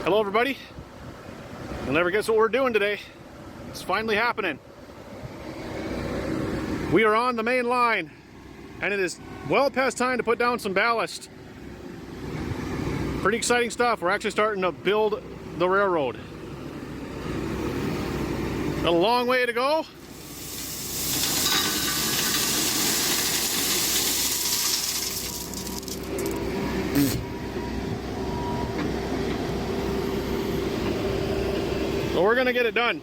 Hello everybody. You'll never guess what we're doing today. It's finally happening. We are on the main line and it is well past time to put down some ballast. Pretty exciting stuff. We're actually starting to build the railroad. Got a long way to go. So we're gonna get it done.